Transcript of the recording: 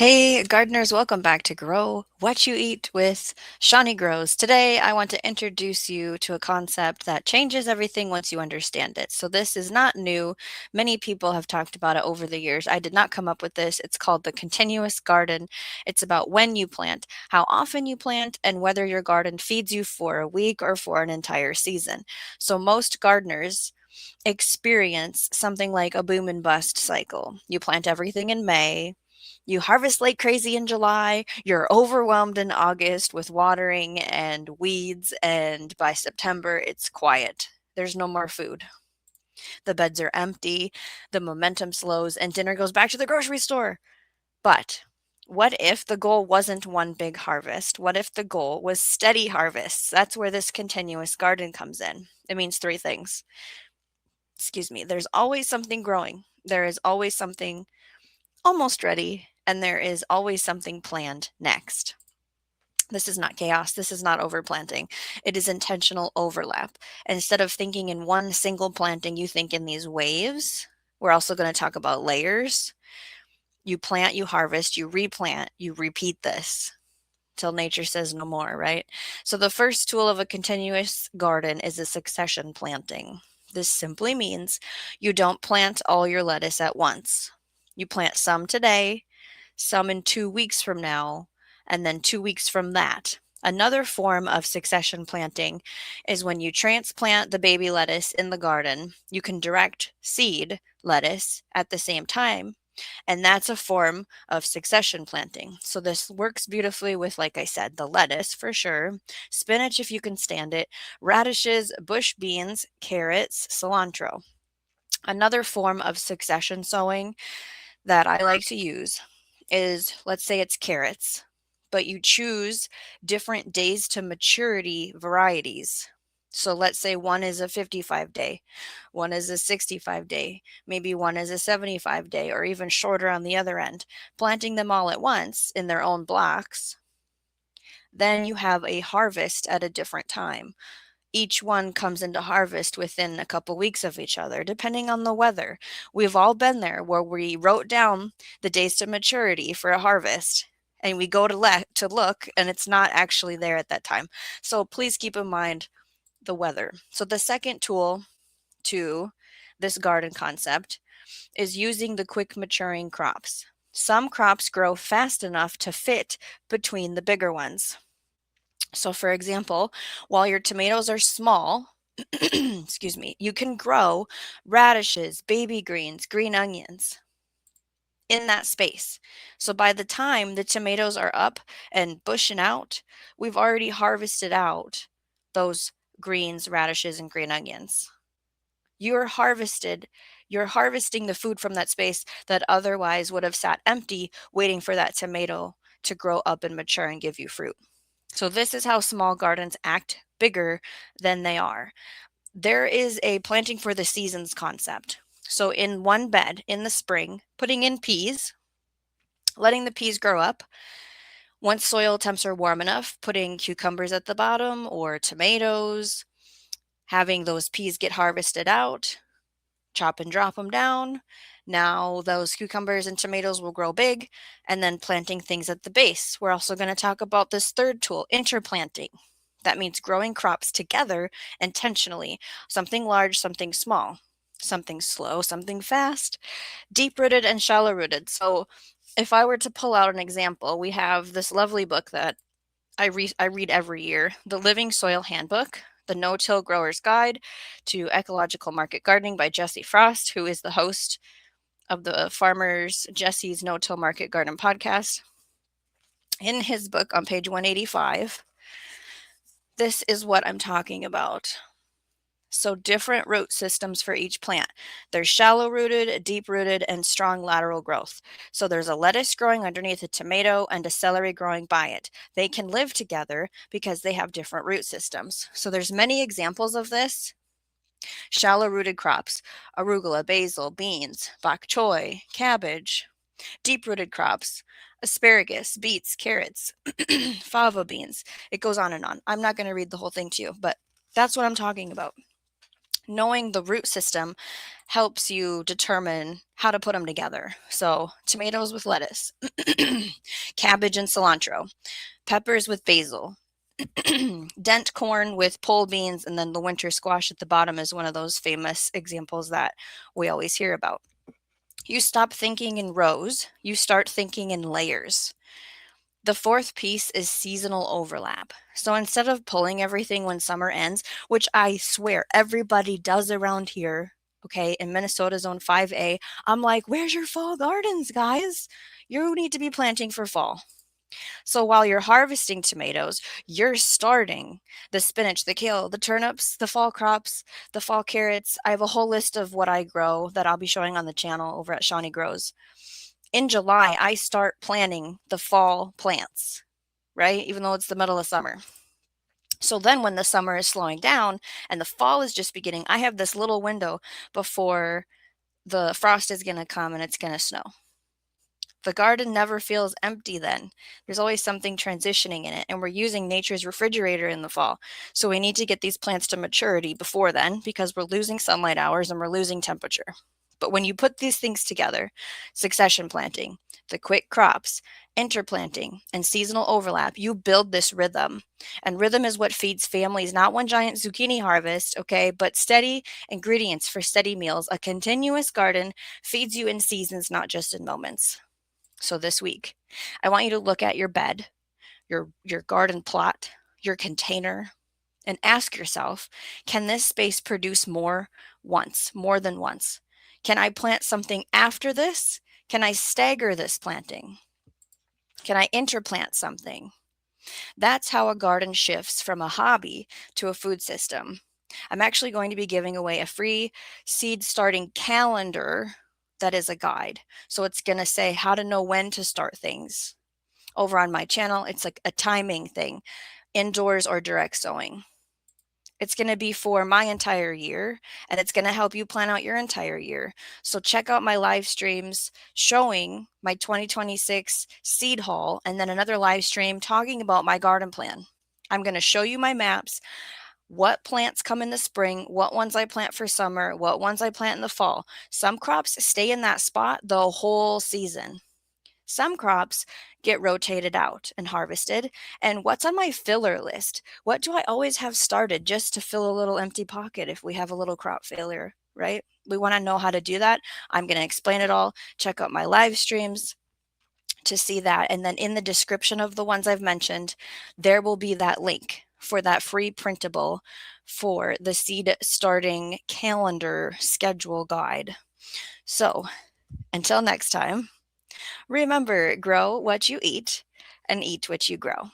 Hey, gardeners, welcome back to Grow What You Eat with Shawnee Grows. Today, I want to introduce you to a concept that changes everything once you understand it. So, this is not new. Many people have talked about it over the years. I did not come up with this. It's called the continuous garden. It's about when you plant, how often you plant, and whether your garden feeds you for a week or for an entire season. So, most gardeners experience something like a boom and bust cycle. You plant everything in May, you harvest like crazy in July, you're overwhelmed in August with watering and weeds, and by September, it's quiet. There's no more food. The beds are empty, the momentum slows, and dinner goes back to the grocery store. But what if the goal wasn't one big harvest? What if the goal was steady harvests? That's where this continuous garden comes in. It means three things. Excuse me. There's always something growing. There is always something almost ready, and there is always something planned next. This is not chaos. This is not overplanting. It is intentional overlap. Instead of thinking in one single planting, you think in these waves. We're also going to talk about layers. You plant, you harvest, you replant, you repeat this till nature says no more, right? So the first tool of a continuous garden is a succession planting. This simply means you don't plant all your lettuce at once. You plant some today, some in 2 weeks from now, and then 2 weeks from that. Another form of succession planting is when you transplant the baby lettuce in the garden, you can direct seed lettuce at the same time, and that's a form of succession planting. So this works beautifully with, like I said, the lettuce for sure, spinach if you can stand it, radishes, bush beans, carrots, cilantro. Another form of succession sowing that I like to use is, let's say it's carrots, but you choose different days to maturity varieties. So let's say one is a 55 day, one is a 65 day, maybe one is a 75 day, or even shorter on the other end. Planting them all at once in their own blocks, then you have a harvest at a different time. Each one comes into harvest within a couple weeks of each other, depending on the weather. We've all been there where we wrote down the days to maturity for a harvest and we go to look and it's not actually there at that time. So please keep in mind the weather. So the second tool to this garden concept is using the quick maturing crops. Some crops grow fast enough to fit between the bigger ones. So, for example, while your tomatoes are small, excuse me, you can grow radishes, baby greens, green onions in that space. So, by the time the tomatoes are up and bushing out, we've already harvested out those greens, radishes, and green onions. You're harvested, you're harvesting the food from that space that otherwise would have sat empty, waiting for that tomato to grow up and mature and give you fruit. So this is how small gardens act bigger than they are. There is a planting for the seasons concept. So in one bed in the spring, putting in peas, letting the peas grow up. Once soil temps are warm enough, putting cucumbers at the bottom or tomatoes, having those peas get harvested out, chop and drop them down. Now those cucumbers and tomatoes will grow big, and then planting things at the base. We're also going to talk about this third tool, interplanting. That means growing crops together intentionally, something large, something small, something slow, something fast, deep rooted and shallow rooted. So if I were to pull out an example, we have this lovely book that I read every year, The Living Soil Handbook, The No-Till Grower's Guide to Ecological Market Gardening by Jesse Frost, who is the host of the Farmers Jesse's No-Till Market Garden podcast. In his book on page 185, this is what I'm talking about. So different root systems for each plant. There's shallow rooted, deep rooted, and strong lateral growth. So there's a lettuce growing underneath a tomato and a celery growing by it. They can live together because they have different root systems. So there's many examples of this. Shallow rooted crops, arugula, basil, beans, bok choy, cabbage. Deep rooted crops, asparagus, beets, carrots, fava beans. It goes on and on. I'm not going to read the whole thing to you, but that's what I'm talking about. Knowing the root system helps you determine how to put them together. So tomatoes with lettuce, cabbage and cilantro, peppers with basil, dent corn with pole beans, and then the winter squash at the bottom is one of those famous examples that we always hear about. You stop thinking in rows, you start thinking in layers. The fourth piece is seasonal overlap. So instead of pulling everything when summer ends, which I swear everybody does around here, okay, in Minnesota Zone 5A, I'm like, where's your fall gardens, guys? You need to be planting for fall. So while you're harvesting tomatoes, you're starting the spinach, the kale, the turnips, the fall crops, the fall carrots. I have a whole list of what I grow that I'll be showing on the channel over at Shawnee Grows. In July, I start planting the fall plants, right? Even though it's the middle of summer. So then when the summer is slowing down and the fall is just beginning, I have this little window before the frost is going to come and it's going to snow. The garden never feels empty then. There's always something transitioning in it, and we're using nature's refrigerator in the fall. So we need to get these plants to maturity before then because we're losing sunlight hours and we're losing temperature. But when you put these things together, succession planting, the quick crops, interplanting, and seasonal overlap, you build this rhythm. And rhythm is what feeds families, not one giant zucchini harvest, okay, but steady ingredients for steady meals. A continuous garden feeds you in seasons, not just in moments. So this week, I want you to look at your bed, your garden plot, your container, and ask yourself, can this space produce more than once? Can I plant something after this? Can I stagger this planting? Can I interplant something? That's how a garden shifts from a hobby to a food system. I'm actually going to be giving away a free seed starting calendar that is a guide. So it's going to say how to know when to start things. Over on my channel, it's like a timing thing, indoors or direct sowing. It's going to be for my entire year, and it's going to help you plan out your entire year. So check out my live streams showing my 2026 seed haul, and then another live stream talking about my garden plan. I'm going to show you my maps, what plants come in the spring, what ones I plant for summer, what ones I plant in the fall. Some crops stay in that spot the whole season. Some crops get rotated out and harvested. And what's on my filler list? What do I always have started just to fill a little empty pocket if we have a little crop failure, right? We want to know how to do that. I'm going to explain it all. Check out my live streams to see that. And then in the description of the ones I've mentioned, there will be that link for that free printable for the seed starting calendar schedule guide. So until next time, remember, grow what you eat and eat what you grow.